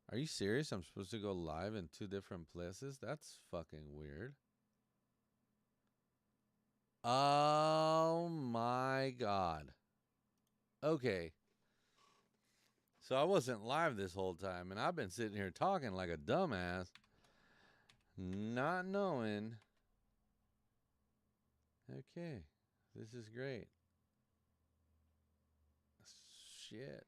Are you serious? I'm supposed to go live in 2 different places? That's fucking weird. Oh my god. Okay. So I wasn't live this whole time, and I've been sitting here talking like a dumbass, not knowing. Okay. This is great. Shit.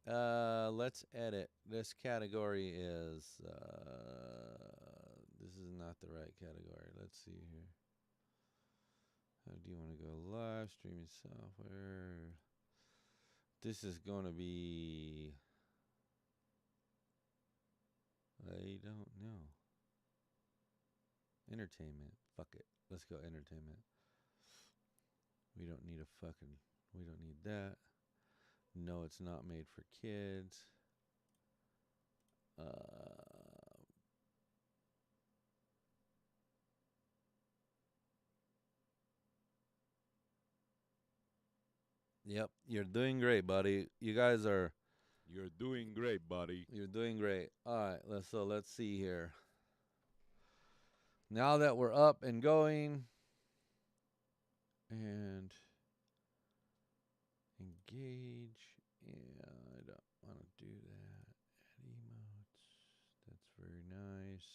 Let's edit. This category is this is not the right category. Let's see here. How do you want to go live streaming software? This is going to be I don't know. Entertainment. Fuck it. Let's go entertainment. We don't need we don't need that. No, it's not made for kids. Yep, you're doing great, buddy. You guys are. You're doing great, buddy. You're doing great. All right, let's see here. Now that we're up and going, and engage. Yeah, I don't want to do that. Add emotes. That's very nice.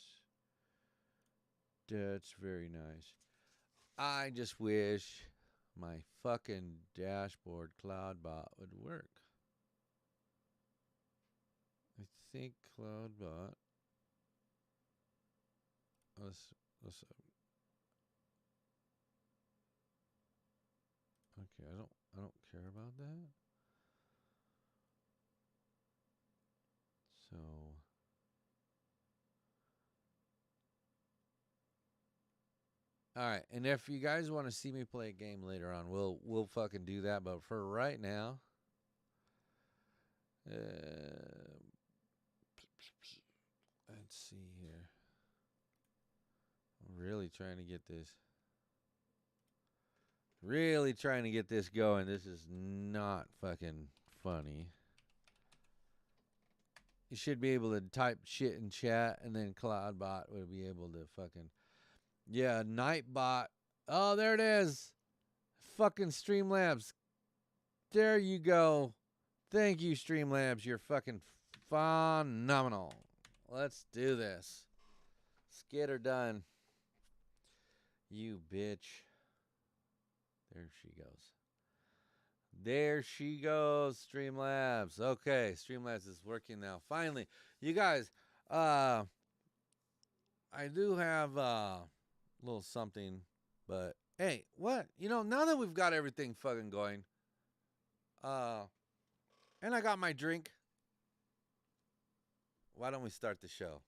That's very nice. I just wish my fucking dashboard CloudBot would work. I think CloudBot. Let's. Okay, I don't care about that. So. All right, and if you guys want to see me play a game later on, we'll fucking do that. But for right now, let's see here. I'm really trying to get this. Really trying to get this going. This is not fucking funny. You should be able to type shit in chat, and then CloudBot would be able to fucking. Yeah, Nightbot. Oh, there it is. Fucking Streamlabs. There you go. Thank you, Streamlabs. You're fucking phenomenal. Let's do this. Let's get her done. You bitch. There she goes. There she goes, Streamlabs. Okay, Streamlabs is working now. Finally. You guys, I do have a little something, but hey, what? You know, now that we've got everything fucking going, and I got my drink, why don't we start the show?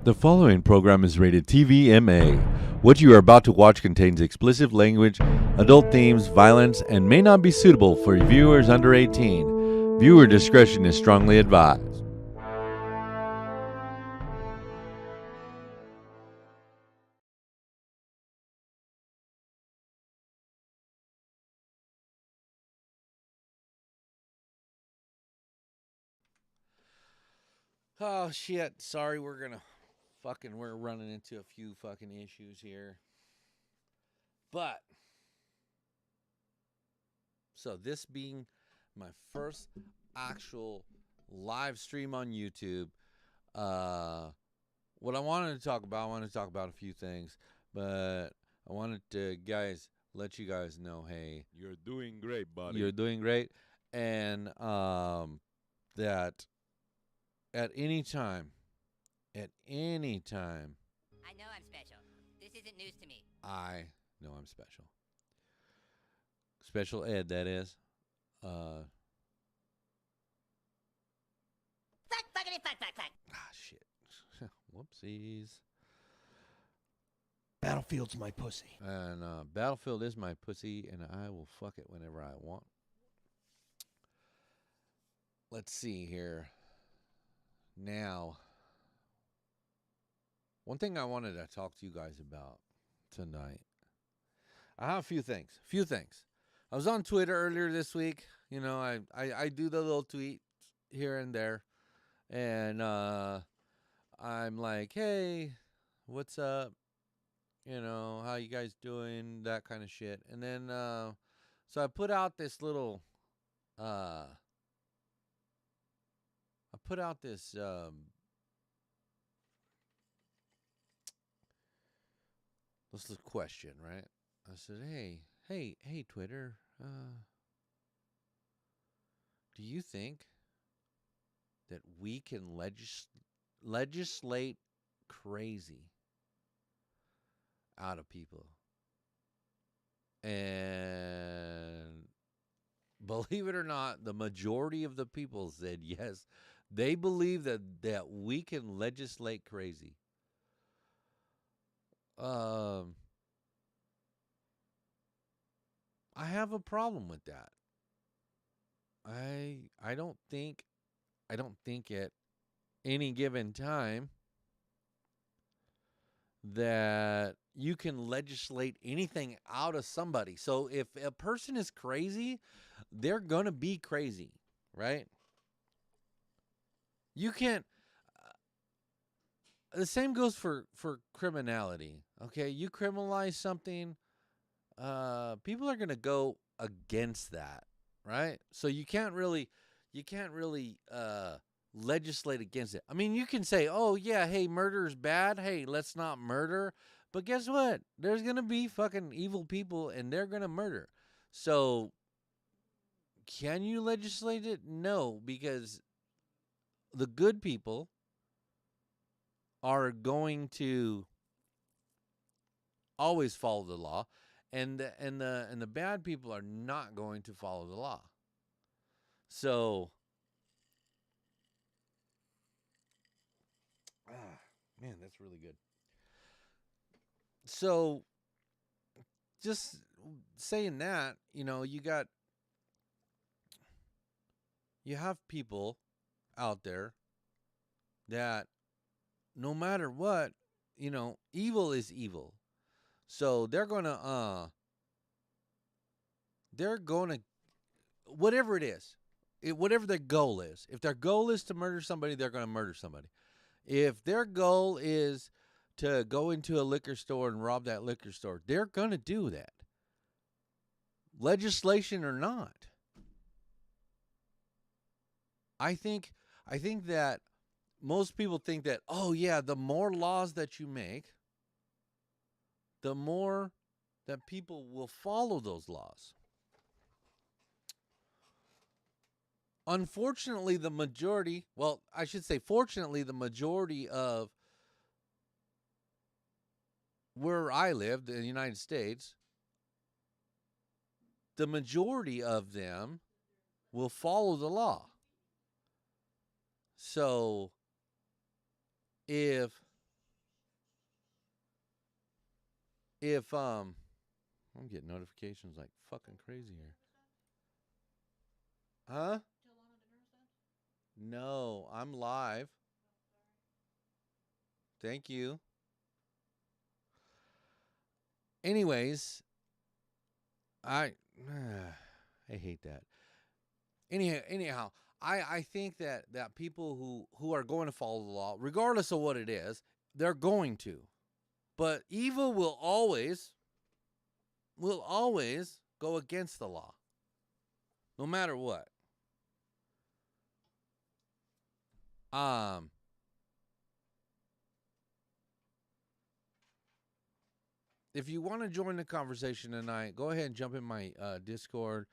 The following program is rated TVMA. What you are about to watch contains explicit language, adult themes, violence, and may not be suitable for viewers under 18. Viewer discretion is strongly advised. Oh shit, sorry, we're running into a few fucking issues here. But so this being my first actual live stream on YouTube, what I wanted to talk about, a few things, but I wanted to let you guys know, hey, You're doing great, buddy. you're doing great, and that at any time, I know I'm special. This isn't news to me. I know I'm special. Special ed, that is. Shit. Whoopsies. Battlefield's my pussy. And Battlefield is my pussy, and I will fuck it whenever I want. Let's see here. Now, one thing I wanted to talk to you guys about tonight. I have a few things. I was on Twitter earlier this week. You know, I do the little tweet here and there. And I'm like, hey, what's up? You know, how you guys doing? That kind of shit. And then, so I put out this little, this little question, right? I said, hey, Twitter, do you think that we can legislate crazy out of people? And believe it or not, the majority of the people said yes. They believe that we can legislate crazy. I have a problem with that. I don't think at any given time that you can legislate anything out of somebody. So if a person is crazy, they're going to be crazy, right? You can't the same goes for criminality. Okay, you criminalize something, people are going to go against that, right? So you can't really legislate against it. I mean, you can say, oh yeah, hey, murder is bad, hey, let's not murder. But guess what? There's going to be fucking evil people, and they're going to murder. So can you legislate it? No, because the good people are going to always follow the law, and the bad people are not going to follow the law. So, man, that's really good. So, just saying that, you know, you have people out there that no matter what, you know, evil is evil. So they're going to whatever it is, whatever their goal is. If their goal is to murder somebody, they're going to murder somebody. If their goal is to go into a liquor store and rob that liquor store, they're going to do that. Legislation or not. I think that most people think that, oh yeah, the more laws that you make, the more that people will follow those laws. Unfortunately, fortunately, the majority of where I lived in the United States, the majority of them will follow the law. So if I'm getting notifications like fucking crazy here. Huh? No, I'm live. Thank you. Anyways, I hate that. Anyhow, I think that people who are going to follow the law, regardless of what it is, they're going to. But evil will always go against the law, no matter what. If you want to join the conversation tonight, go ahead and jump in my Discord.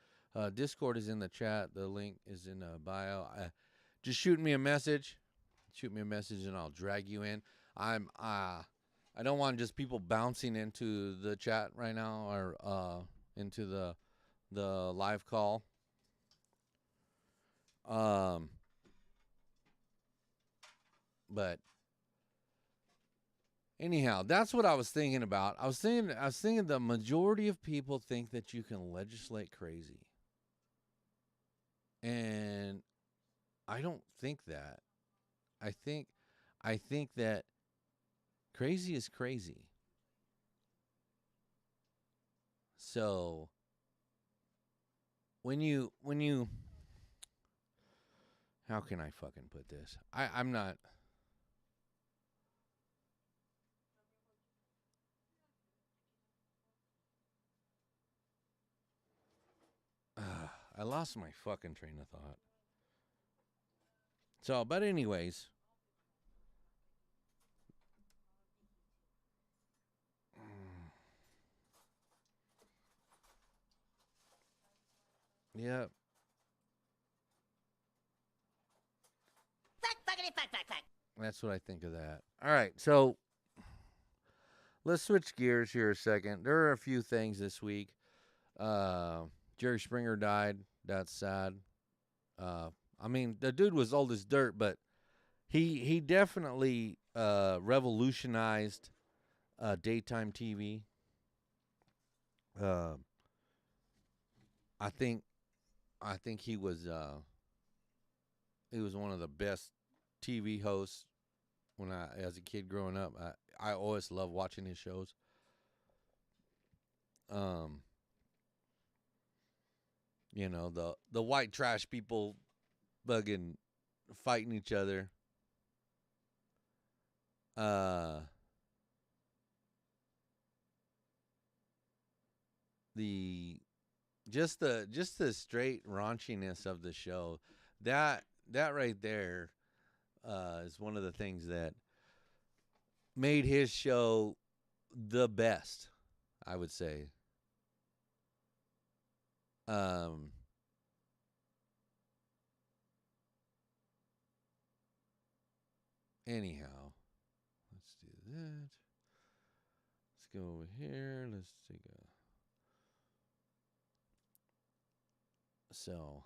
Discord is in the chat. The link is in the bio. Just shoot me a message. Shoot me a message, and I'll drag you in. I don't want just people bouncing into the chat right now or into the the live call. Um, but anyhow, that's what I was thinking about. I was thinking the majority of people think that you can legislate crazy. And I don't think that. I think that crazy is crazy. So when you how can I fucking put this? I'm not I lost my fucking train of thought. So, but anyways, yeah, that's what I think of that. All right, so let's switch gears here a second. There are a few things this week. Jerry Springer died. That's sad. I mean, the dude was old as dirt, but he definitely revolutionized daytime TV. Uh, I think he was one of the best TV hosts when as a kid growing up. I always loved watching his shows. You know, the white trash people bugging fighting each other. The just the straight raunchiness of the show, that right there is one of the things that made his show the best, I would say. Anyhow, let's do that. Let's go over here. Let's take a so.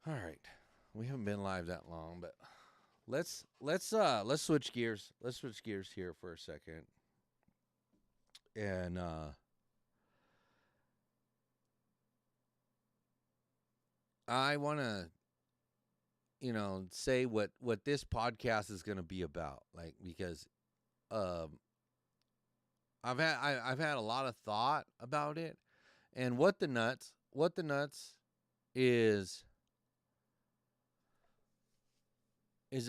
All right, we haven't been live that long, but let's switch gears. Let's switch gears here for a second, and I want to, say what this podcast is going to be about, like, because I've had a lot of thought about it, and what the NUTZ is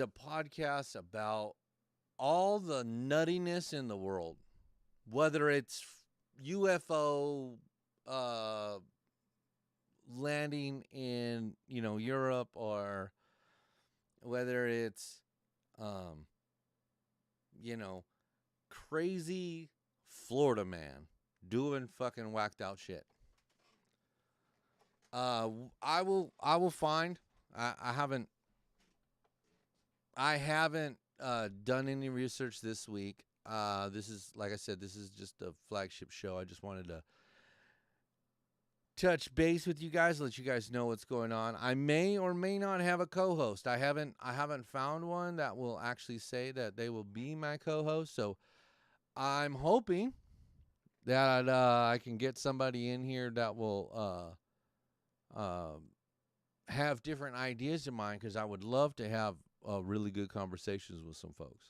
a podcast about all the nuttiness in the world, whether it's UFO landing in Europe, or whether it's crazy Florida man doing fucking whacked out shit. I will find. I haven't done any research this week. This is, like I said, this is just a flagship show. I just wanted to touch base with you guys, let you guys know what's going on. I may or may not have a co-host. I haven't found one that will actually say that they will be my co-host. So I'm hoping that I can get somebody in here that will have different ideas in mind, because I would love to have really good conversations with some folks.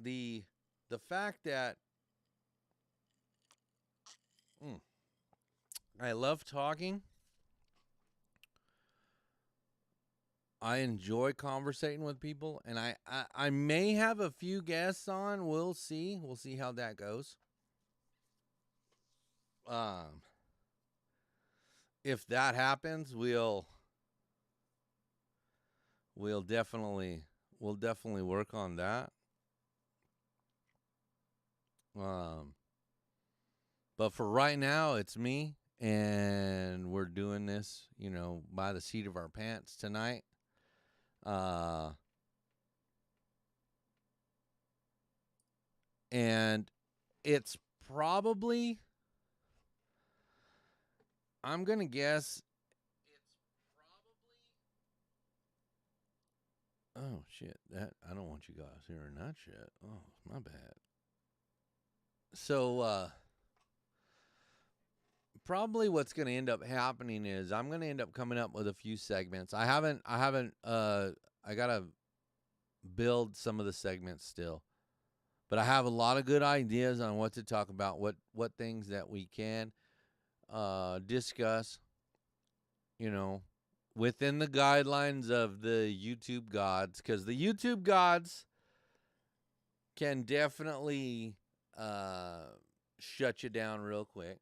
The fact that I love talking. I enjoy conversating with people, and I may have a few guests on. We'll see. We'll see how that goes. If that happens, we'll definitely work on that. But for right now, it's me, and we're doing this, by the seat of our pants tonight. And it's probably, I'm going to guess, oh, shit. I don't want you guys hearing that shit. Oh, my bad. So, probably what's going to end up happening is I'm going to end up coming up with a few segments. I got to build some of the segments still. But I have a lot of good ideas on what to talk about, what things that we can discuss, within the guidelines of the YouTube gods, because the YouTube gods can definitely shut you down real quick.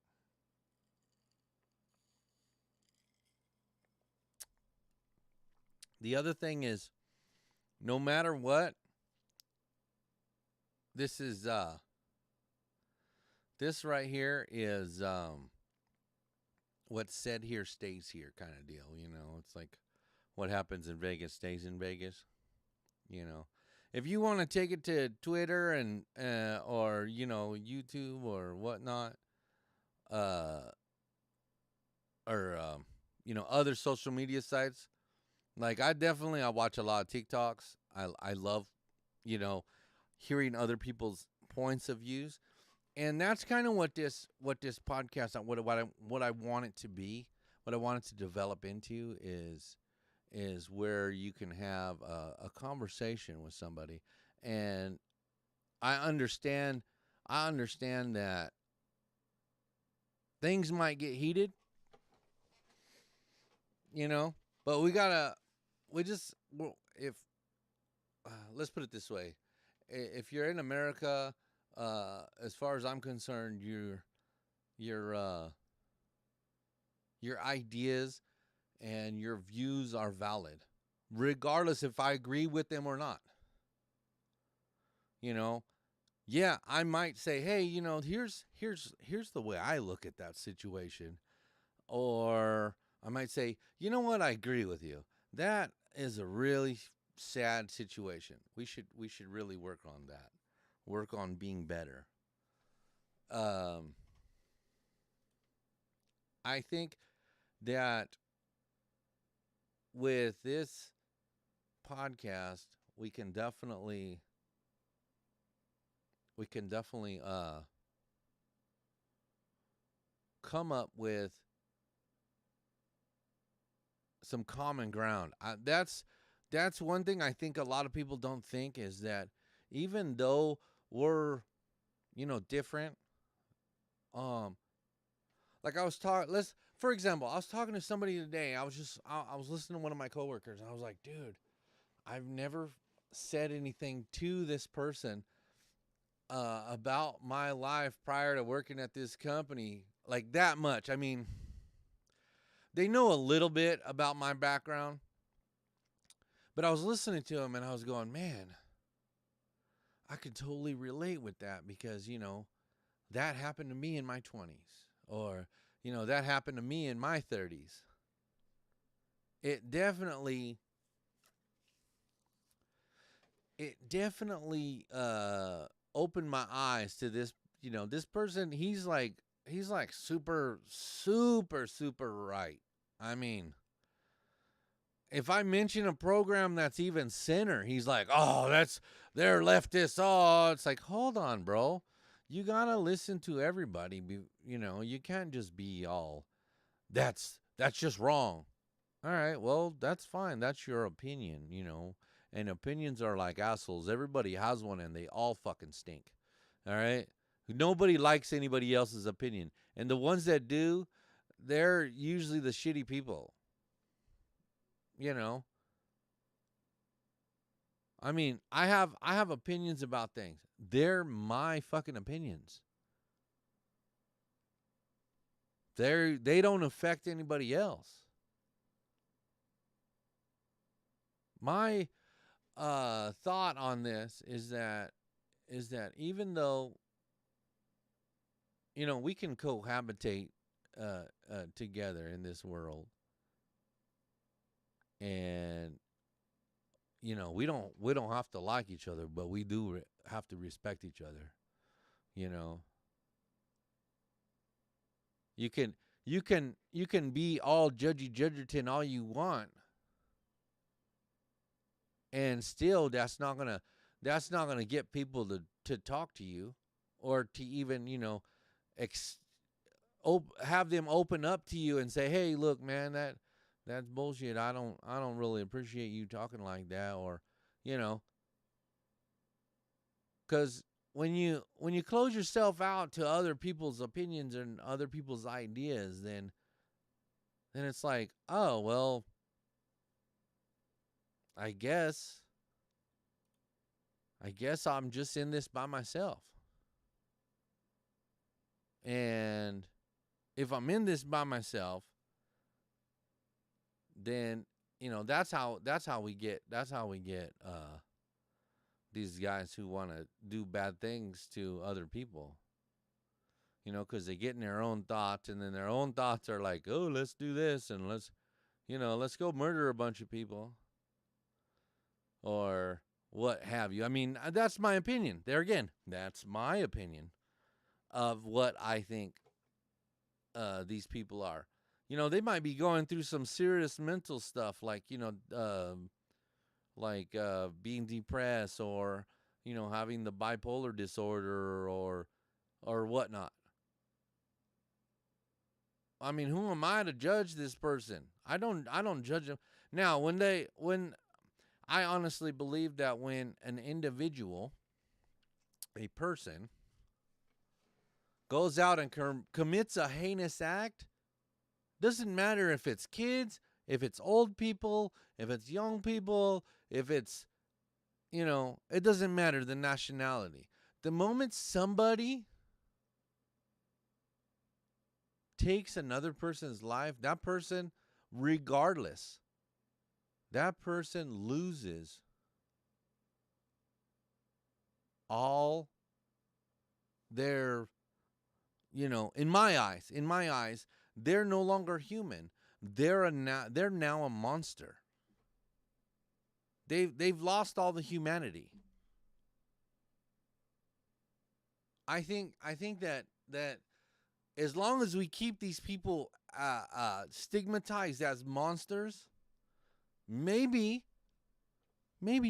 The other thing is, no matter what, this right here is what's said here stays here kind of deal. It's like what happens in Vegas stays in Vegas. If you want to take it to Twitter and or YouTube or whatnot, or other social media sites, like I watch a lot of TikToks. I love hearing other people's points of views, and that's kind of what this podcast, what I want it to be, what I want it to develop into is where you can have a conversation with somebody. And I understand that things might get heated, but if let's put it this way. If you're in America, as far as I'm concerned, your ideas and your views are valid, regardless if I agree with them or not. Yeah, I might say, hey, here's the way I look at that situation, or I might say, you know what, I agree with you. That is a really sad situation. We should really work on that. Work on being better. I think that with this podcast, we can definitely come up with some common ground. That's one thing I think a lot of people don't think, is that even though we're different, like I was talking, for example, I was talking to somebody today. I was listening to one of my coworkers, and I was like, dude, I've never said anything to this person about my life prior to working at this company like that much. I mean, they know a little bit about my background, but I was listening to him and I was going, man, I could totally relate with that, because, that happened to me in my 20s, or, that happened to me in my 30s. It definitely opened my eyes to this, this person. He's like super, super, super right. I mean, if I mention a program that's even center, he's like, oh, they're leftist. Oh, it's like, hold on, bro. You gotta listen to everybody. You can't just be all, that's just wrong. All right, well, that's fine. That's your opinion, and opinions are like assholes. Everybody has one, and they all fucking stink. All right? Nobody likes anybody else's opinion. And the ones that do, they're usually the shitty people. I mean, I have opinions about things. They're my fucking opinions. They don't affect anybody else. My thought on this is that even though we can cohabitate together in this world, and we don't have to like each other, but we do have to respect each other. You know, you can you can be all judgy judgerton all you want, and still that's not gonna get people to talk to you, or to even ex- have them open up to you and say, hey, look, man, that's bullshit. I don't really appreciate you talking like that, or you know because when you close yourself out to other people's opinions and other people's ideas, then it's like, oh well, i guess I guess I'm just in this by myself. And if I'm in this by myself, then that's how we get these guys who want to do bad things to other people. Because they get in their own thoughts, and then their own thoughts are like, oh, let's do this, and let's go murder a bunch of people, or what have you. I mean, that's my opinion. There again, that's my opinion of what I think these people are. They might be going through some serious mental stuff, like being depressed, or having the bipolar disorder, or whatnot. I mean, who am I to judge this person? I don't judge them. Now, when I honestly believe that when an individual, a person, goes out and commits a heinous act, doesn't matter if it's kids, if it's old people, if it's young people, if it's, it doesn't matter the nationality. The moment somebody takes another person's life, that person, regardless, that person loses all their, in my eyes, they're no longer human. They're now a monster. They've lost all the humanity. I think that as long as we keep these people stigmatized as monsters, maybe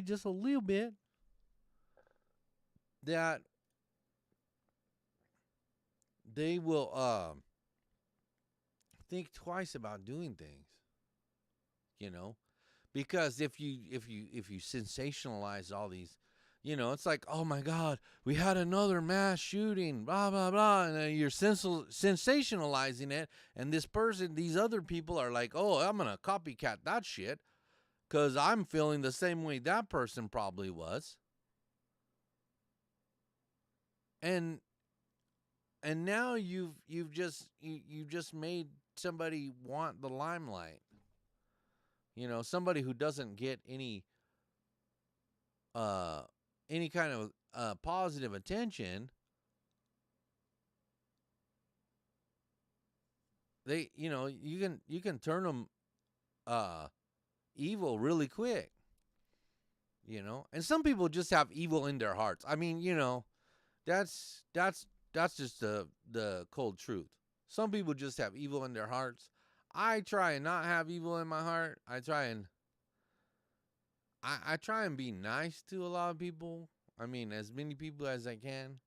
just a little bit, that they will think twice about doing things, you know because if you sensationalize all these, it's like, oh my god, we had another mass shooting, blah blah blah, and then you're sensationalizing it, and these other people are like, oh, I'm gonna copycat that shit because I'm feeling the same way that person probably was. And and now you've just made somebody want the limelight. Somebody who doesn't get uh any kind of positive attention, you can turn them uh evil really quick. And some people just have evil in their hearts. I mean, that's just the cold truth. Some people just have evil in their hearts. I try and not have evil in my heart. I try and be nice to a lot of people. I mean, as many people as I can,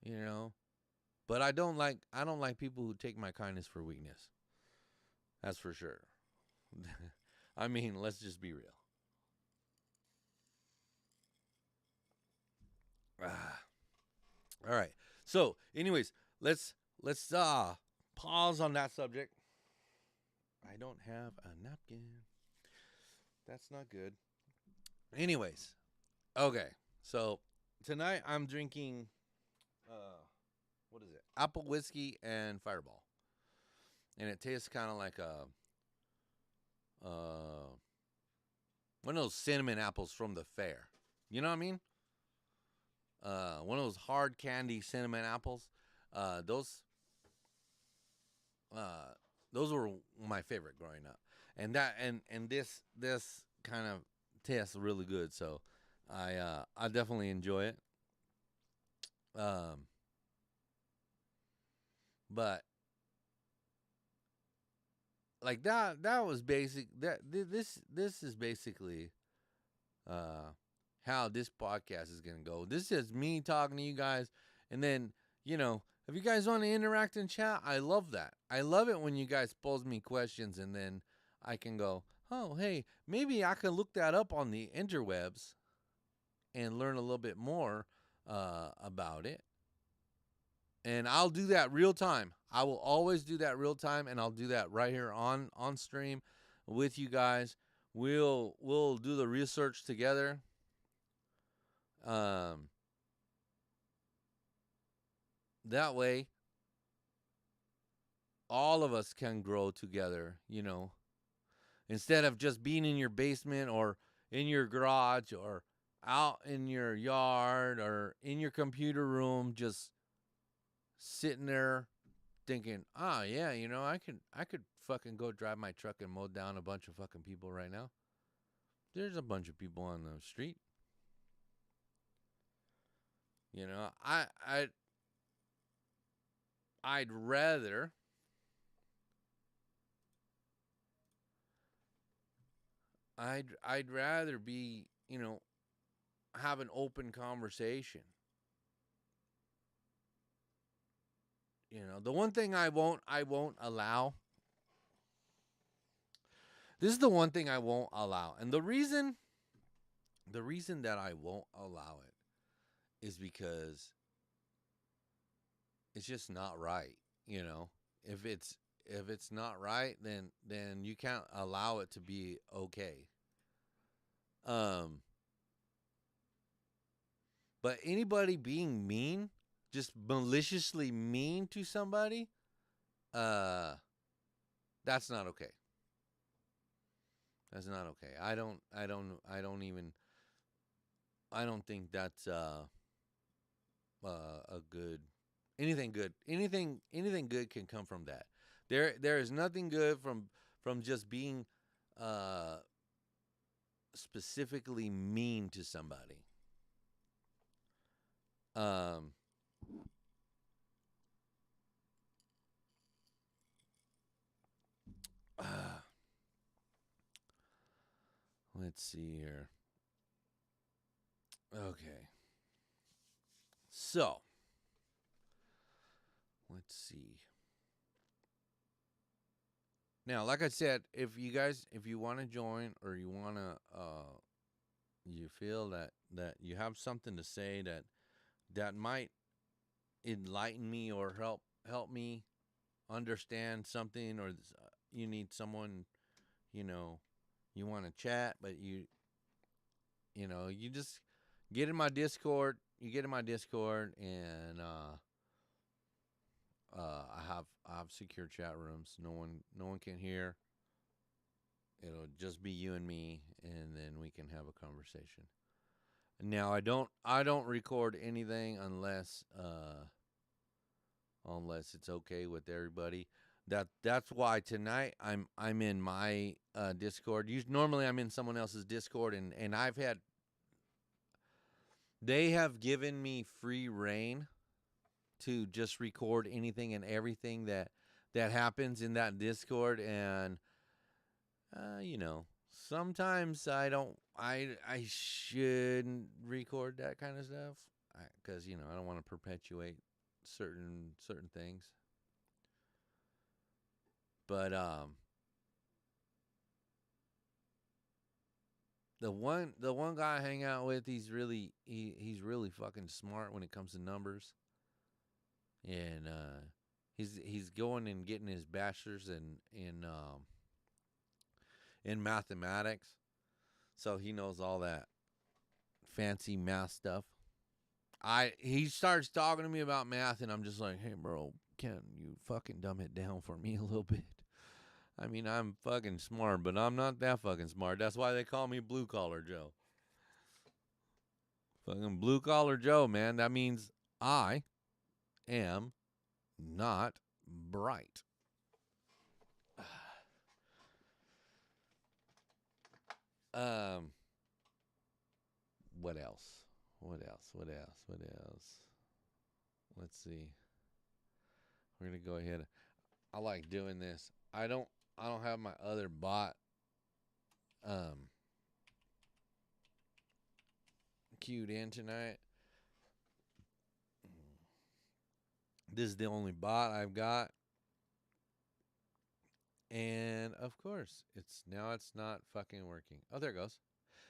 you know. But I don't like people who take my kindness for weakness. That's for sure. I mean, let's just be real. Ah, all right. So, anyways, let's pause on that subject. I don't have a napkin. That's not good. Anyways, okay. So, tonight I'm drinking what is it? Apple whiskey and Fireball. And it tastes kind of like a uh one of those cinnamon apples from the fair. You know what I mean? One of those hard candy cinnamon apples. Those uh those were my favorite growing up. And this kind of tastes really good, so I definitely enjoy it. Um, but like that was basic. This is basically uh how this podcast is gonna go. This is me talking to you guys, and then if you guys want to interact in chat, I love that. I love it when you guys pose me questions, and then I can go, oh hey, maybe I can look that up on the interwebs and learn a little bit more about it. And I'll do that real time. I will always do that real time, and I'll do that right here on stream with you guys. We'll do the research together. Um, that way, all of us can grow together. Instead of just being in your basement or in your garage or out in your yard or in your computer room, just sitting there thinking, oh yeah, I could fucking go drive my truck and mow down a bunch of fucking people right now. There's a bunch of people on the street. I'd rather I'd rather be, have an open conversation. The one thing I won't allow. This is the one thing I won't allow. And the reason that I won't allow it is because it's just not right, If it's not right, then you can't allow it to be okay. But anybody being mean, just maliciously mean to somebody, uh that's not okay. That's not okay. I don't think that's a good anything good. Anything good can come from that. There is nothing good from just being uh specifically mean to somebody. Um let's see here. Okay. So, let's see. Now, like I said, if you want to join or you want to you feel that you have something to say that might enlighten me or help me understand something, or you need someone, you know, you want to chat, but you just get in my Discord. You get in my Discord, and I have secure chat rooms. No one can hear. It'll just be you and me, and then we can have a conversation. Now I don't record anything unless it's okay with everybody. That's why tonight I'm in my Discord. Normally I'm in someone else's Discord, and they have given me free reign to just record anything and everything that happens in that Discord. And sometimes I shouldn't record that kind of stuff, because I don't want to perpetuate certain things. But the one guy I hang out with, he's really fucking smart when it comes to numbers. And he's going and getting his bachelor's in mathematics. So he knows all that fancy math stuff. He starts talking to me about math, and I'm just like, hey bro, can you fucking dumb it down for me a little bit? I mean, I'm fucking smart, but I'm not that fucking smart. That's why they call me Blue Collar Joe. Fucking Blue Collar Joe, man. That means I am not bright. Um, what else? What else? Let's see. We're gonna go ahead. I like doing this. I don't have my other bot um queued in tonight. This is the only bot I've got. And of course, it's not fucking working. Oh, there it goes.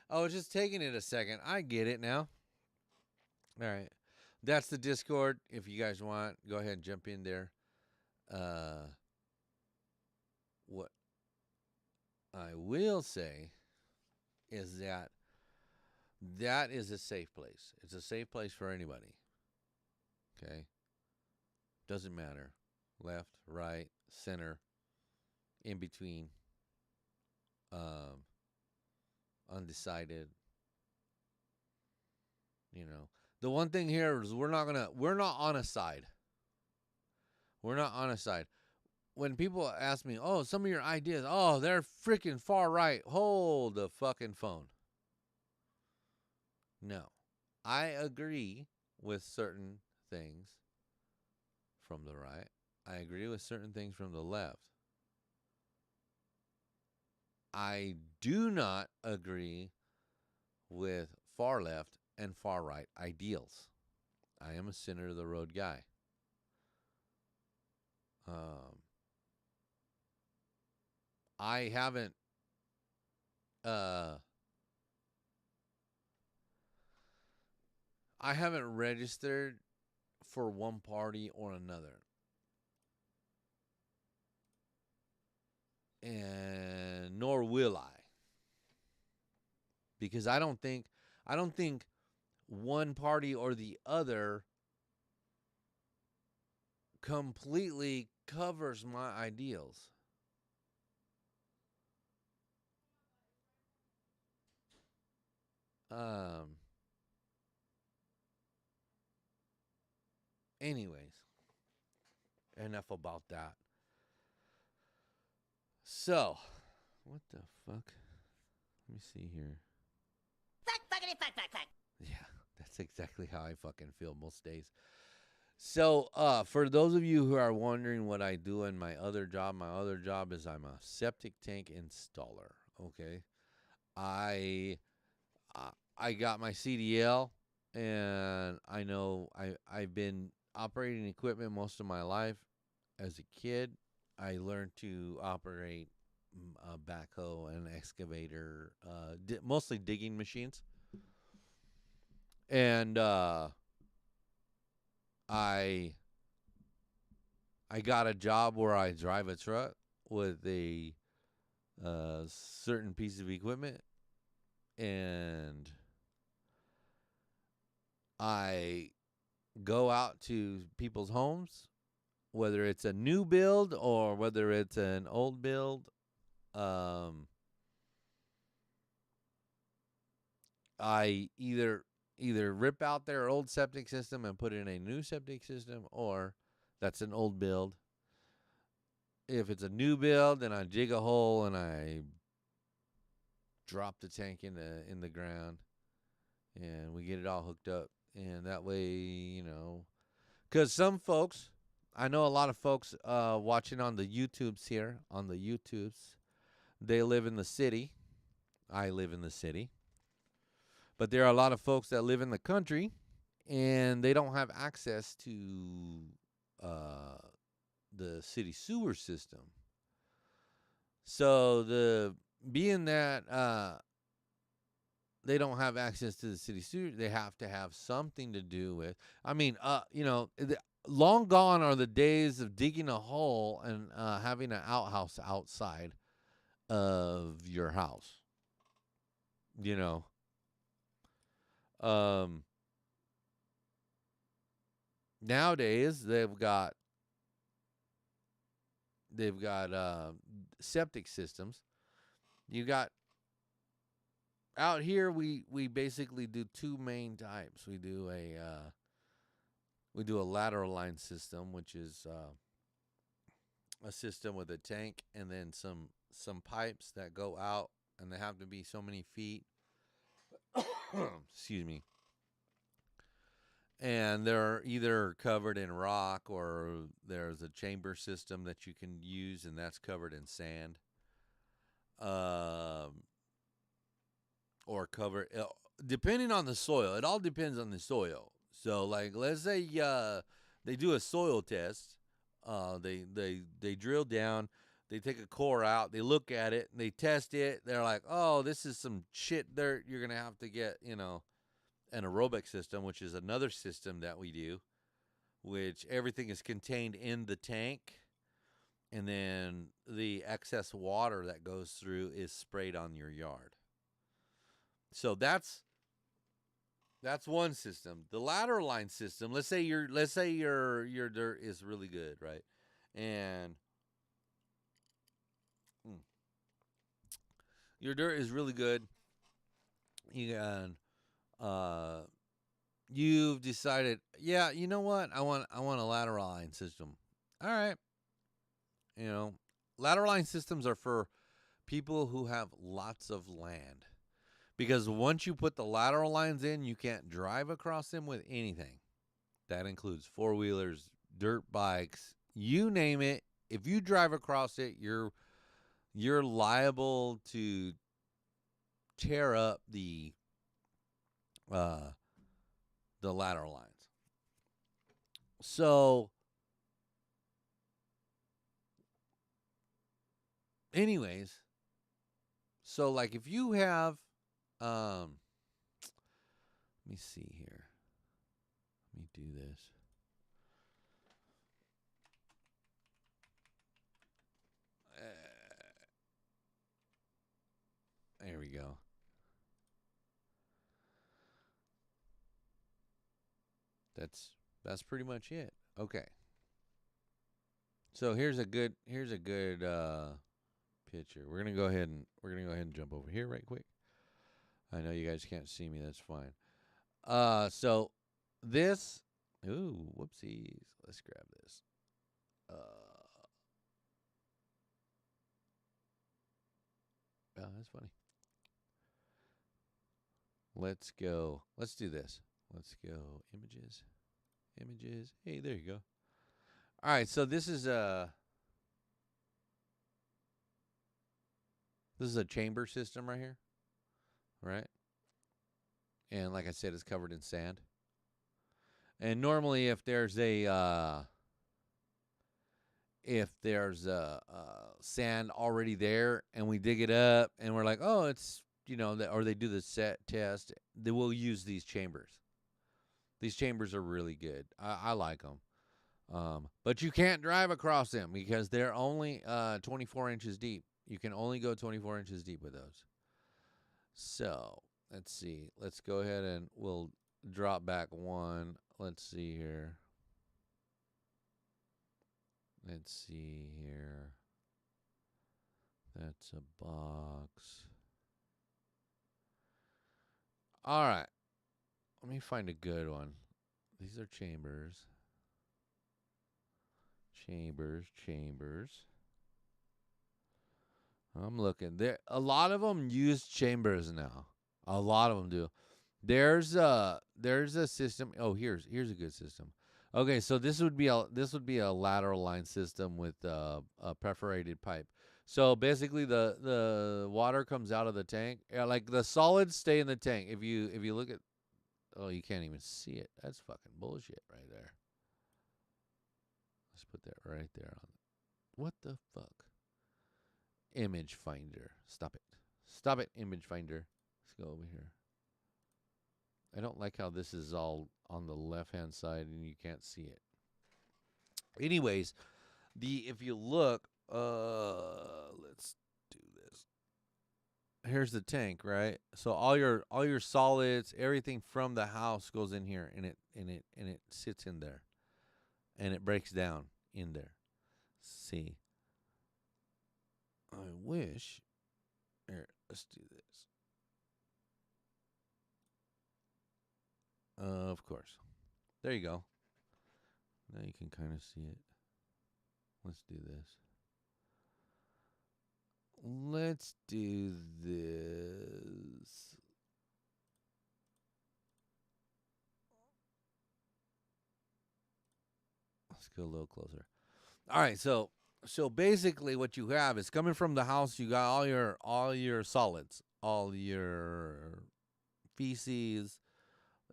Oh, it's just taking it a second. I get it now. All right. That's the Discord. If you guys want, go ahead and jump in there. What I will say is that is a safe place. It's a safe place for anybody. Okay? Doesn't matter. Left, right, center, in between, um, undecided. You know, the one thing here is we're not on a side. We're not on a side. When people ask me, oh, some of your ideas, oh, they're freaking far right. Hold the fucking phone. No. I agree with certain things from the right. I agree with certain things from the left. I do not agree with far left and far right ideals. I am a center of the road guy. I haven't uh I haven't registered for one party or another. And nor will I. Because I don't think one party or the other completely covers my ideals. Anyways, enough about that. So, what the fuck? Let me see here. Fuck, fuckity, fuck, fuck, fuck. Yeah, that's exactly how I fucking feel most days. So, for those of you who are wondering what I do in my other job is I'm a septic tank installer. Okay, I I got my CDL, and I know I've been operating equipment most of my life. As a kid, I learned to operate a backhoe and excavator, mostly digging machines, and I I got a job where I drive a truck with a certain piece of equipment, and I go out to people's homes, whether it's a new build or whether it's an old build. I either rip out their old septic system and put in a new septic system, or that's an old build. If it's a new build, then I dig a hole and I drop the tank in the ground, and we get it all hooked up. And that way, because some folks, I know a lot of folks watching on the YouTubes here, they live in the city. I live in the city. But there are a lot of folks that live in the country, and they don't have access to the city sewer system. So being that they don't have access to the city sewer, they have to have something to do with. I mean, long gone are the days of digging a hole and having an outhouse outside of your house. Nowadays they've got septic systems. You got out here we basically do two main types. We do a lateral line system, which is a system with a tank and then some pipes that go out, and they have to be so many feet. Excuse me. and they're either covered in rock or there's a chamber system that you can use, and that's covered in sand. Um, or cover depending on the soil. It all depends on the soil. So, like, let's say they do a soil test. They drill down. They take a core out. They look at it. And they test it. They're like, oh, this is some shit dirt. You're gonna have to get, an aerobic system, which is another system that we do, which everything is contained in the tank, and then the excess water that goes through is sprayed on your yard. So that's one system. The lateral line system. Let's say your dirt is really good, right? And your dirt is really good. You got uh you've decided, yeah, you know what? I want a lateral line system. All right. You know, lateral line systems are for people who have lots of land. Because once you put the lateral lines in, you can't drive across them with anything. That includes four-wheelers, dirt bikes, you name it. If you drive across it, you're liable to tear up uh the lateral lines. So, anyways, so like if you have let me see here. Let me do this. There we go. That's pretty much it. Okay. So here's a good picture. We're gonna go ahead and jump over here right quick. I know you guys can't see me. That's fine. So this. Ooh, whoopsies. Let's grab this. Oh, that's funny. Let's go. Let's do this. Let's go. Images. Images. Hey, there you go. All right. So this is a chamber system right here, right? And like I said, it's covered in sand. And normally, if there's sand already there, and we dig it up, and we're like, oh, it's or they do the set test, they will use these chambers. These chambers are really good. I like them. But you can't drive across them because they're only 24 inches deep. You can only go 24 inches deep with those. So let's see. Let's go ahead and we'll drop back one. Let's see here. Let's see here. That's a box. All right. Let me find a good one. These are chambers. Chambers. I'm looking. A lot of them use chambers now. A lot of them do. There's a system. Oh, here's a good system. Okay, so this would be a lateral line system with a perforated pipe. So basically, the water comes out of the tank. Like the solids stay in the tank. If you look at, oh, you can't even see it. That's fucking bullshit right there. Let's put that right there on. What the fuck? Image finder. Stop it. Stop it, image finder. Let's go over here. I don't like how this is all on the left-hand side and you can't see it. Anyways, if you look, let's do this. Here's the tank, right? So all your solids, everything from the house goes in here, and it sits in there, and it breaks down in there. See, I wish. Here, let's do this. Of course. There you go. Now you can kind of see it. Let's do this. Let's do this. Let's go a little closer. All right, so basically what you have is coming from the house, you got all your solids, all your feces,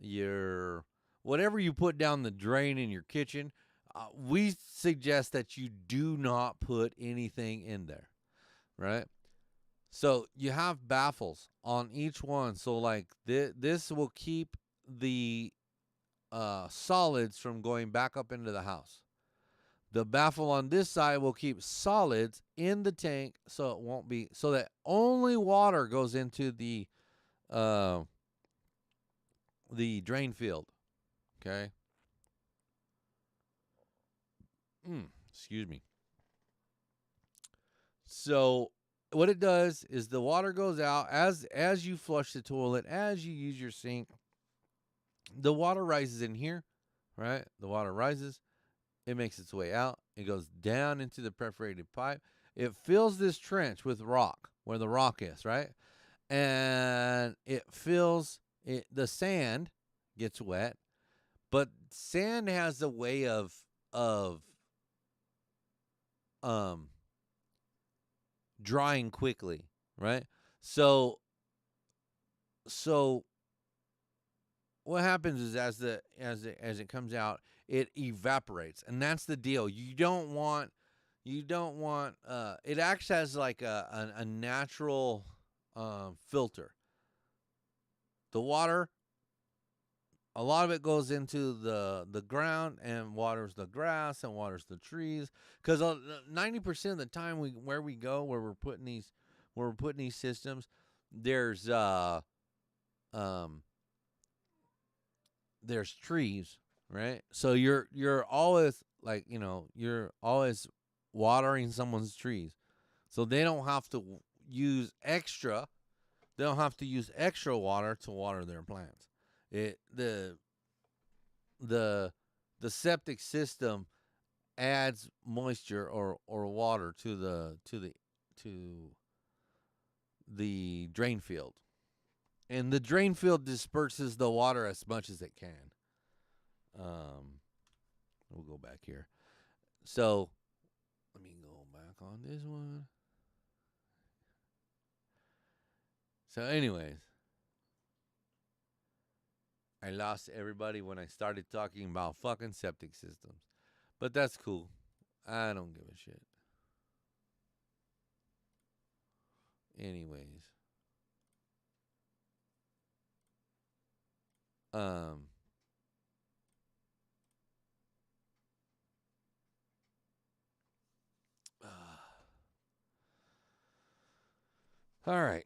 your whatever you put down the drain in your kitchen. We suggest that you do not put anything in there, right? So you have baffles on each one. So like this will keep the solids from going back up into the house. The baffle on this side will keep solids in the tank, so it won't be, so that only water goes into the drain field. Okay. Excuse me. So what it does is the water goes out as you flush the toilet, as you use your sink. The water rises in here, right? The water rises. It makes its way out. It goes down into the perforated pipe. It fills this trench with rock, where the rock is, right? And it fills it. The sand gets wet, but sand has a way of drying quickly, right? So what happens is as it comes out, it evaporates, and that's the deal. You don't want it acts as like a natural filter. The water, a lot of it goes into the ground and waters the grass and waters the trees, because 90% of the time where we're putting these systems, there's trees, right? So you're always like, you're always watering someone's trees, so they don't have to use extra water to water their plants. The septic system adds moisture or water to the drain field, and the drain field disperses the water as much as it can. We'll go back here. So let me go back on this one. So anyways, I lost everybody when I started talking about fucking septic systems. But that's cool. I don't give a shit. Anyways. All right.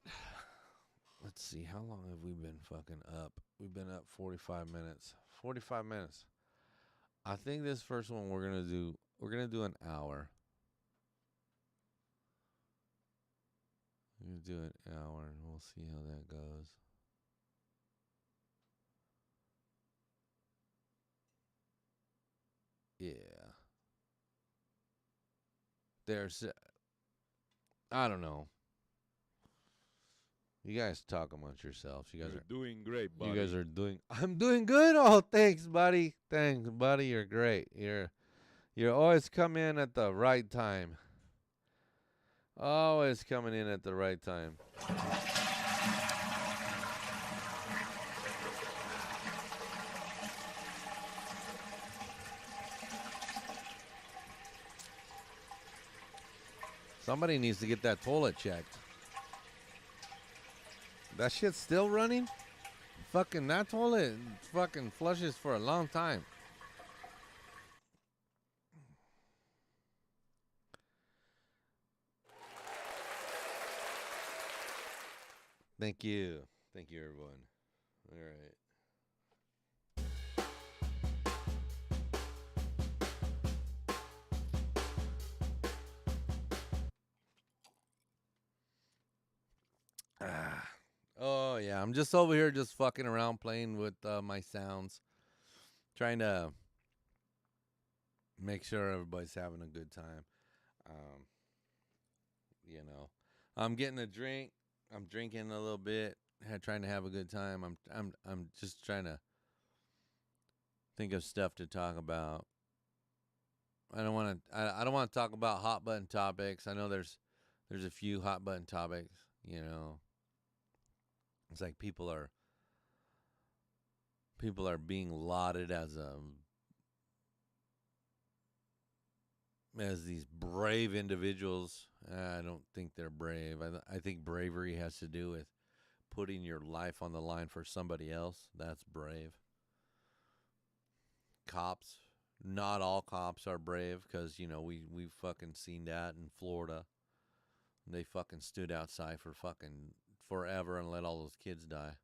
Let's see. How long have we been fucking up? We've been up 45 minutes. 45 minutes. I think this first one we're going to do an hour. We're going to do an hour and we'll see how that goes. Yeah. There's I don't know. You guys talk amongst yourselves. You guys You're doing great, buddy. You guys are doing. I'm doing good. Oh, thanks, buddy. Thanks, buddy. You're great. You're always coming in at the right time. Always coming in at the right time. Somebody needs to get that toilet checked. That shit's still running? Fucking that toilet fucking flushes for a long time. Thank you. Thank you, everyone. All right. Oh, yeah. I'm just over here just fucking around playing with my sounds. Trying to make sure everybody's having a good time. I'm getting a drink. I'm drinking a little bit. Trying to have a good time. I'm just trying to think of stuff to talk about. I don't want to. I don't want to talk about hot button topics. I know there's a few hot button topics. You know, it's like people are being lauded as these brave individuals. I don't think they're brave. I think bravery has to do with putting your life on the line for somebody else. That's brave. Cops, not all cops are brave because we've fucking seen that in Florida. They fucking stood outside for fucking forever and let all those kids die.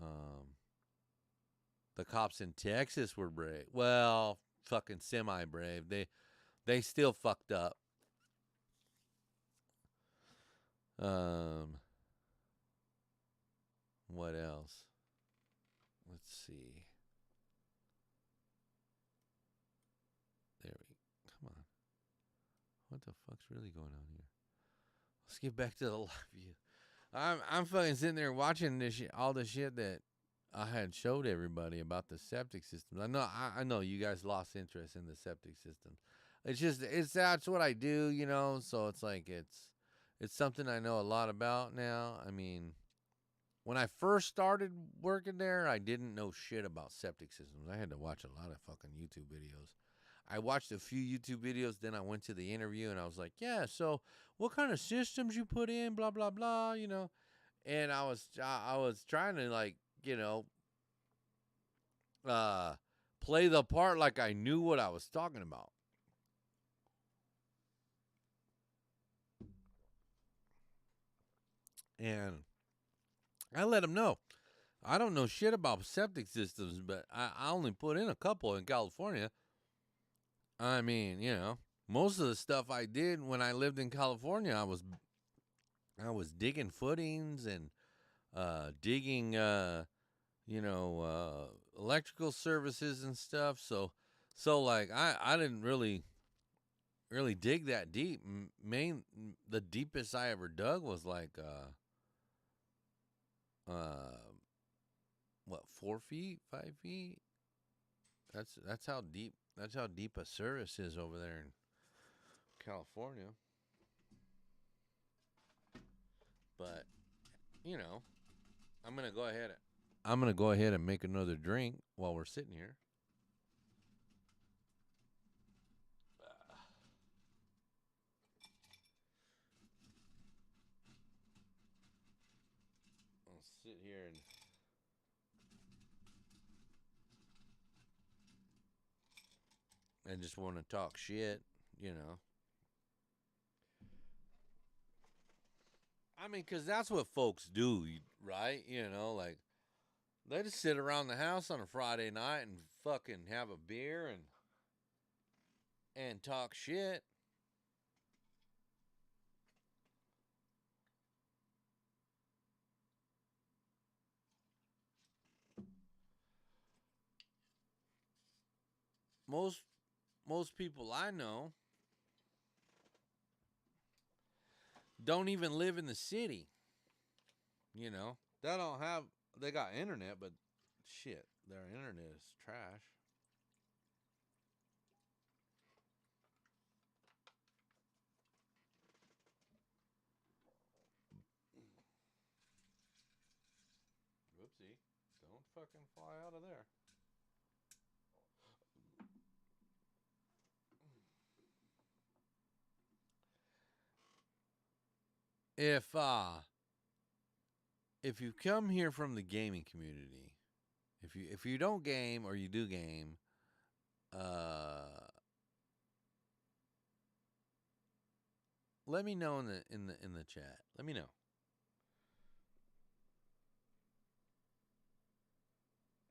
Um, the cops in Texas were brave. Well, fucking semi brave. They still fucked up. Um, what else? Let's see. There we come on. What the fuck's really going on here? Let's get back to the live view. I'm fucking sitting there watching this shit, all the shit that I had showed everybody about the septic system. I know you guys lost interest in the septic system. That's what I do, So it's like it's something I know a lot about now. I mean, when I first started working there, I didn't know shit about septic systems. I had to watch a lot of fucking YouTube videos. I watched a few YouTube videos, then I went to the interview and I was like, yeah, so what kind of systems you put in, blah, blah, blah, And I was trying to uh, play the part like I knew what I was talking about. And I let them know. I don't know shit about septic systems, but I only put in a couple in California. I mean, most of the stuff I did when I lived in California, I was digging footings and digging, electrical services and stuff. So like I didn't really dig that deep. The deepest I ever dug was like what 4 feet, 5 feet. That's how deep. That's how deep a service is over there in California. But I'm gonna go ahead. I'm gonna go ahead and make another drink while we're sitting here. I'll sit here and just want to talk shit. I mean, because that's what folks do, right? Like they just sit around the house on a Friday night and fucking have a beer and talk shit. Most most people I know don't even live in the city. They don't have. They got internet, but shit, their internet is trash. Whoopsie! Don't fucking fly out of there. If if you come here from the gaming community, if you don't game or you do game, uh, let me know in the chat. Let me know.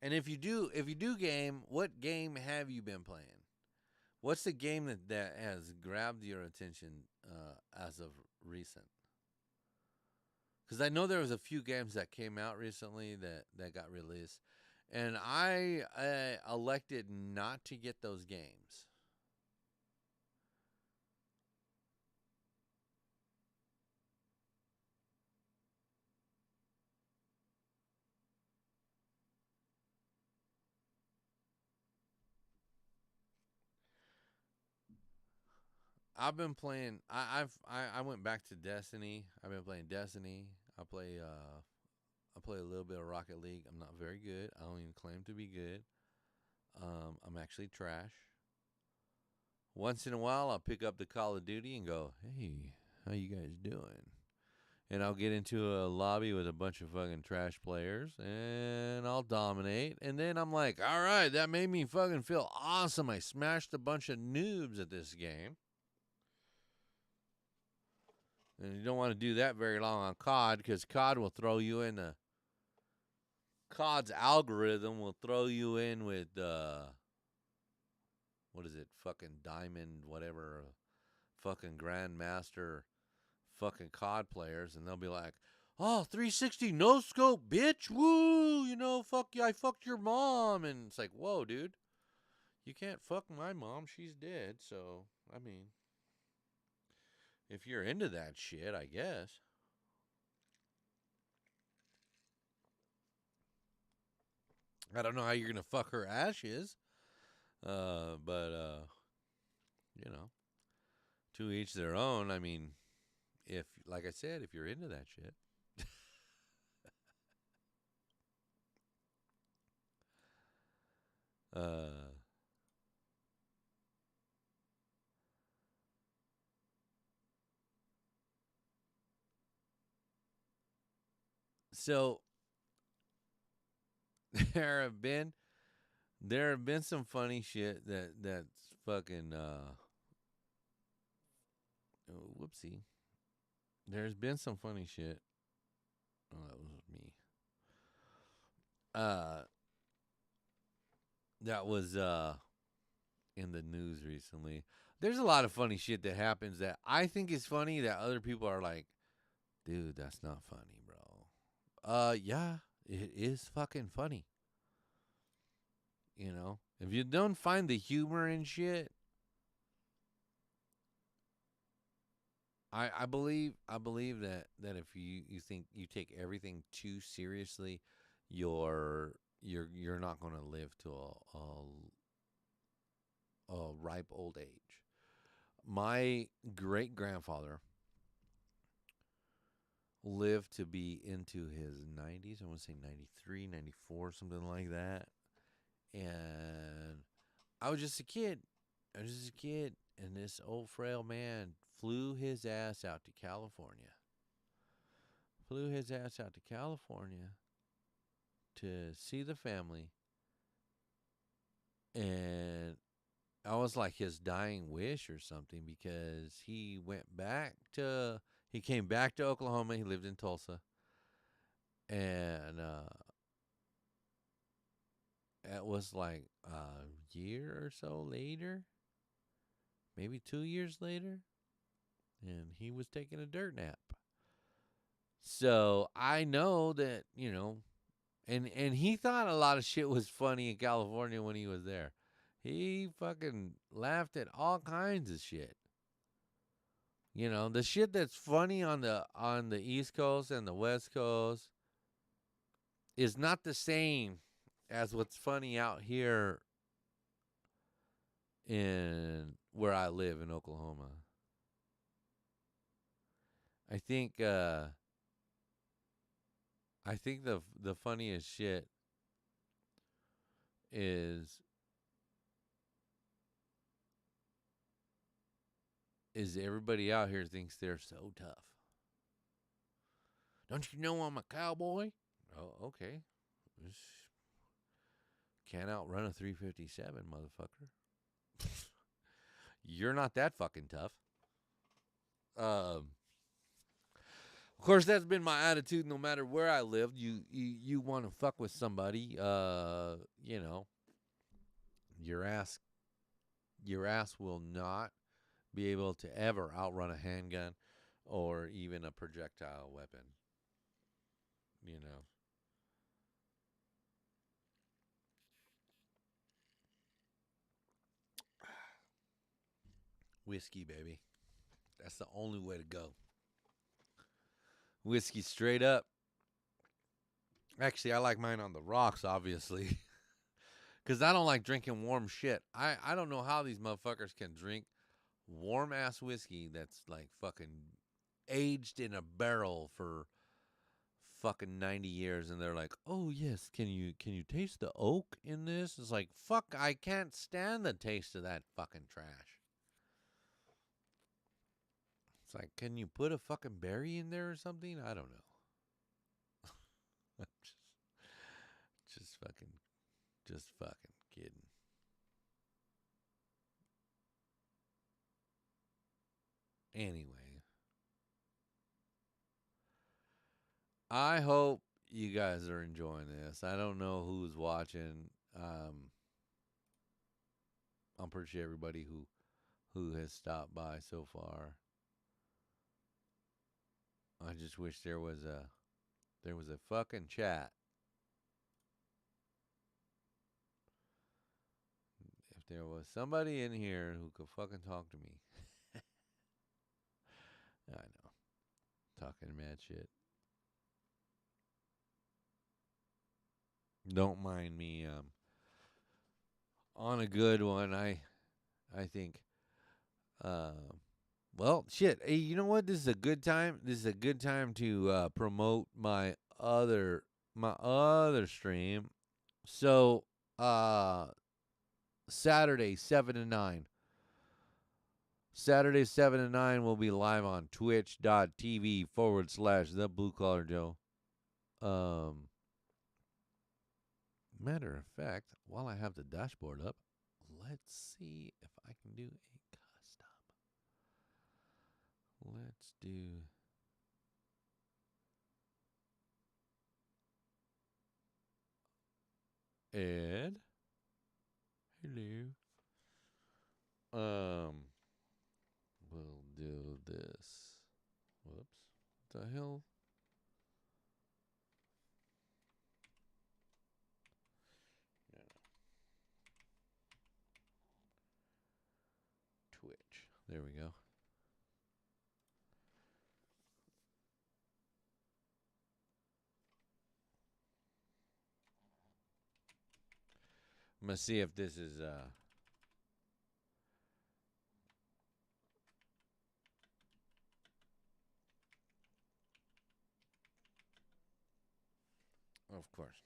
And if you do game, what game have you been playing? What's the game that has grabbed your attention as of recent? Because I know there was a few games that came out recently that got released, and I elected not to get those games. I've been playing. I went back to Destiny. I've been playing Destiny. I play a little bit of Rocket League. I'm not very good. I don't even claim to be good. I'm actually trash. Once in a while, I'll pick up the Call of Duty and go, "Hey, how you guys doing?" And I'll get into a lobby with a bunch of fucking trash players, and I'll dominate. And then I'm like, "All right, that made me fucking feel awesome. I smashed a bunch of noobs at this game." And you don't want to do that very long on COD because COD will throw you in a COD's algorithm will throw you in with what is it? Fucking diamond, whatever, fucking grandmaster, fucking COD players, and they'll be like, "Oh, 360 no scope, bitch, woo! You know, fuck yeah, I fucked your mom," and it's like, "Whoa, dude, you can't fuck my mom. She's dead." So, I mean, if you're into that shit, I guess. I don't know how you're gonna fuck her ashes, but you know, to each their own. I mean, if, like I said, if you're into that shit. uh, so there have been there have been some funny shit that's fucking oh, whoopsie. There's been some funny shit. Oh, that was me. Uh, that was in the news recently. There's a lot of funny shit that happens that I think is funny that other people are like, "Dude, that's not funny, bro." Yeah, it is fucking funny. You know, if you don't find the humor in shit, I believe that if you think you take everything too seriously, you're not going to live to a ripe old age. My great grandfather lived to be into his 90s. I want to say 93, 94, something like that. And I was just a kid. I was just a kid, and this old frail man flew his ass out to California. Flew his ass out to California to see the family, and I was like his dying wish or something because he came back to Oklahoma. He lived in Tulsa, and it was like a year or so later, maybe 2 years later, and he was taking a dirt nap. So I know that, and he thought a lot of shit was funny in California when he was there. He fucking laughed at all kinds of shit. The shit that's funny on the East Coast and the West Coast is not the same as what's funny out here in where I live in Oklahoma. I think the funniest shit is everybody out here thinks they're so tough. Don't you know I'm a cowboy? Oh, okay. Can't outrun a 357, motherfucker. You're not that fucking tough. Of course, that's been my attitude. No matter where I lived, you want to fuck with somebody. Your ass will not be able to ever outrun a handgun or even a projectile weapon. You know. Whiskey, baby. That's the only way to go. Whiskey straight up. Actually, I like mine on the rocks, obviously. Because I don't like drinking warm shit. I don't know how these motherfuckers can drink warm ass whiskey that's like fucking aged in a barrel for fucking 90 years, and they're like, "Oh yes, can you taste the oak in this?" It's like, "Fuck, I can't stand the taste of that fucking trash." It's like, "Can you put a fucking berry in there or something?" I don't know. just fucking just fucking kidding. Anyway, I hope you guys are enjoying this. I don't know who's watching. I'm pretty sure everybody who has stopped by so far. I just wish there was a fucking chat. If there was somebody in here who could fucking talk to me. I know. Talking mad shit. Don't mind me. On a good one, I think. Uh, well, shit. Hey, you know what? This is a good time. This is a good time to promote my other stream. So, Saturday 7 to 9. Saturday 7 to 9 will be live on twitch.tv/TheBlueCollarJoe. Matter of fact, while I have the dashboard up, let's see if I can do a custom. Let's do Ed. Hello. We'll do this. Whoops. What the hell? No, no. Twitch. There we go. I'm gonna see if this is of course.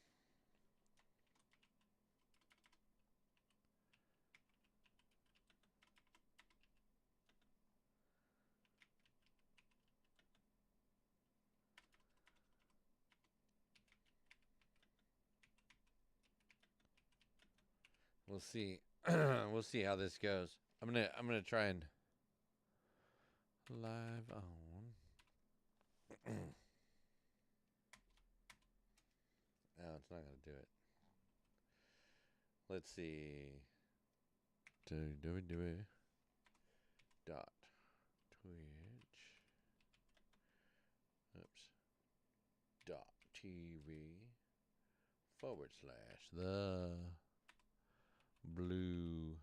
We'll see. We'll see how this goes. I'm gonna try and live on. No, it's not gonna do it. Let's see. Do it. Dot Twitch. Oops. Dot TV / the blue.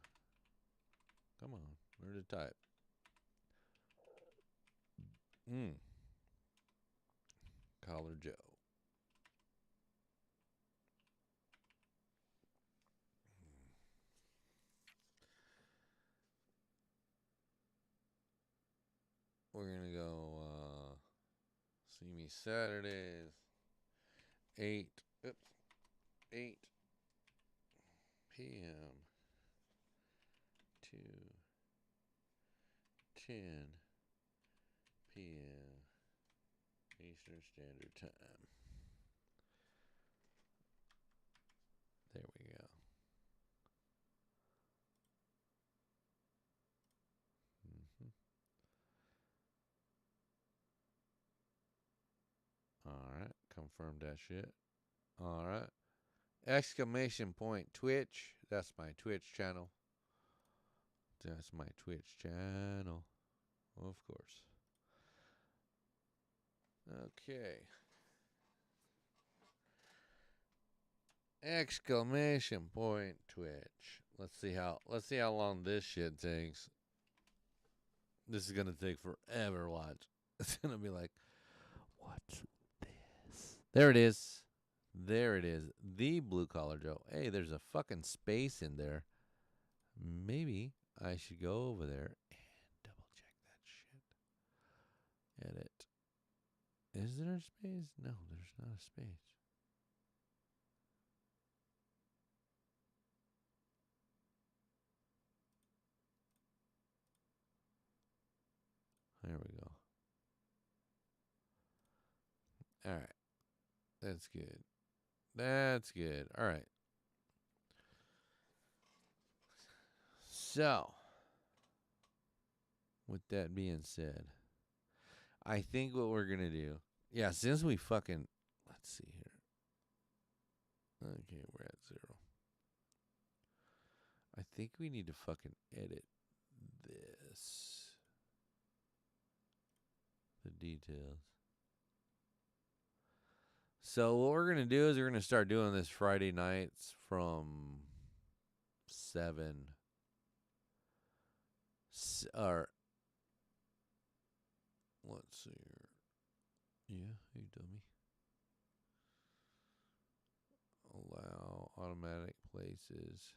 Come on, where to type? Collar Joe. We're gonna go see me Saturdays 8 p.m. to 10 p.m. Eastern Standard Time. There we go. Alright, confirm that shit. Alright. Exclamation point Twitch. That's my Twitch channel. That's my Twitch channel. Of course. Okay. Exclamation point Twitch. Let's see how long this shit takes. This is gonna take forever. Watch. It's gonna be like, what's this? There it is. There it is. The Blue Collar Joe. Hey, there's a fucking space in there. Maybe I should go over there and Edit. Is there a space? No, there's not a space. There we go. All right. That's good. That's good. All right. So, with that being said, I think what we're going to do, yeah, since we fucking, let's see here. Okay, we're at 0. I think we need to fucking edit this. The details. So what we're going to do is we're going to start doing this Friday nights from 7. Or, let's see here. Yeah, you dummy. Allow automatic places.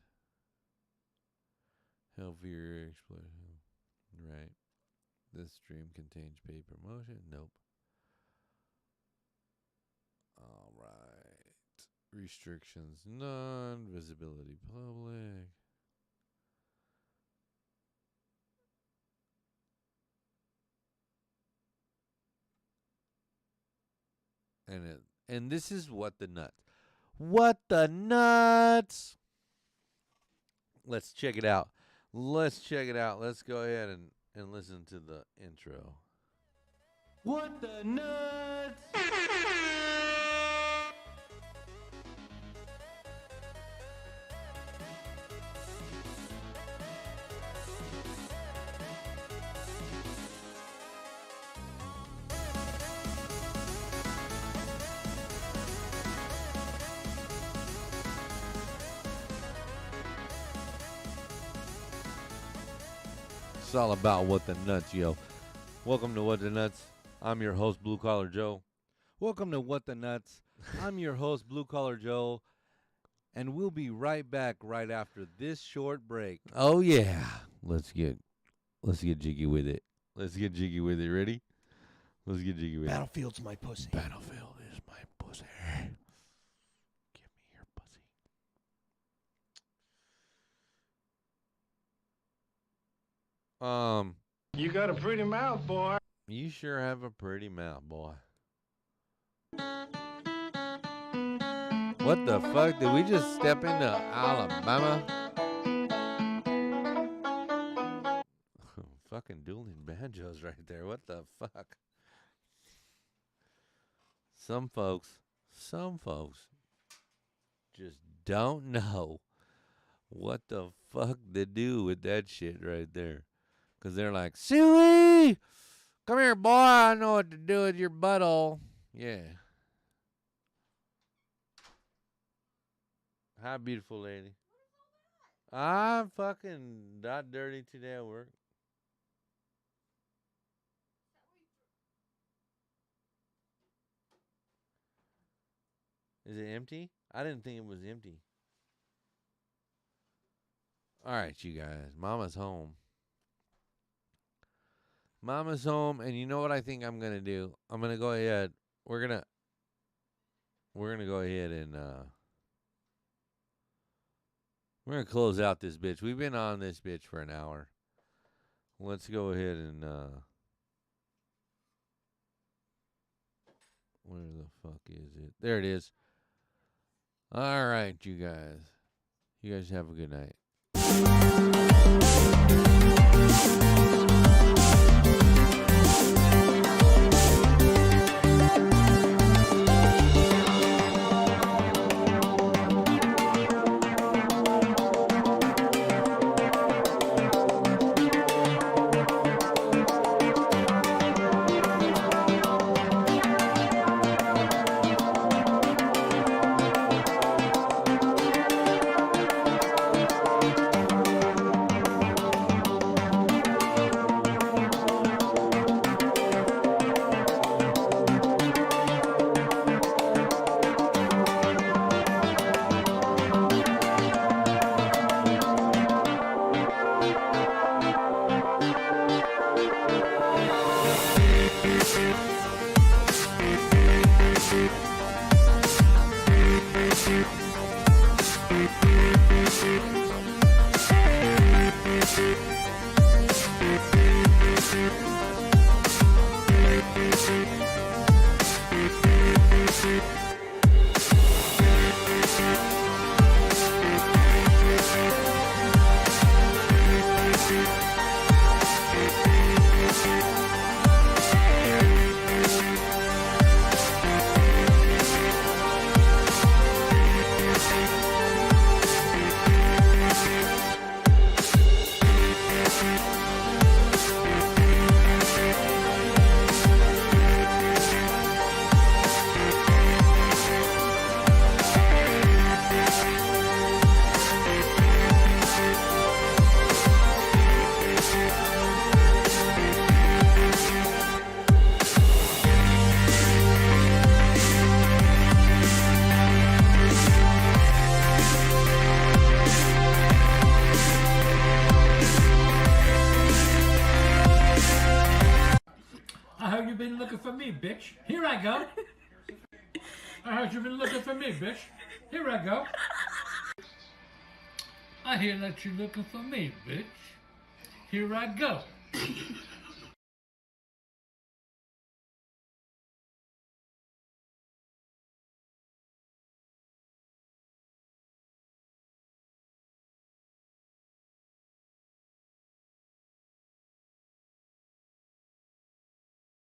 Healthier explosion. Right. This stream contains paid promotion. Nope. All right. Restrictions none. Visibility public. And this is what the nuts. What the nuts? Let's check it out. Let's check it out. Let's go ahead and listen to the intro. What the nuts? It's all about what the nuts, yo. Welcome to What the Nuts. I'm your host, Blue Collar Joe. Welcome to What the Nuts. I'm your host, Blue Collar Joe. And we'll be right back right after this short break. Oh yeah. Let's get jiggy with it. Let's get jiggy with it. Ready? Let's get jiggy with it. Battlefield's my pussy. Battlefield is my pussy. Give me your pussy. You got a pretty mouth, boy. You sure have a pretty mouth, boy. What the fuck? Did we just step into Alabama? Fucking dueling banjos right there. What the fuck? Some folks just don't know what the fuck to do with that shit right there. Because they're like, Suey! Come here, boy. I know what to do with your butthole. Yeah. Hi, beautiful lady. I'm fucking not dirty today at work. Is it empty? I didn't think it was empty. All right, you guys. Mama's home. Mama's home, and you know what I think I'm going to do? I'm going to go ahead. We're going to go ahead and we're going to close out this bitch. We've been on this bitch for an hour. Let's go ahead and where the fuck is it? There it is. All right, you guys. You guys have a good night. bitch. Here I go. I heard you've been looking for me, bitch. Here I go. I hear that you're looking for me, bitch. Here I go.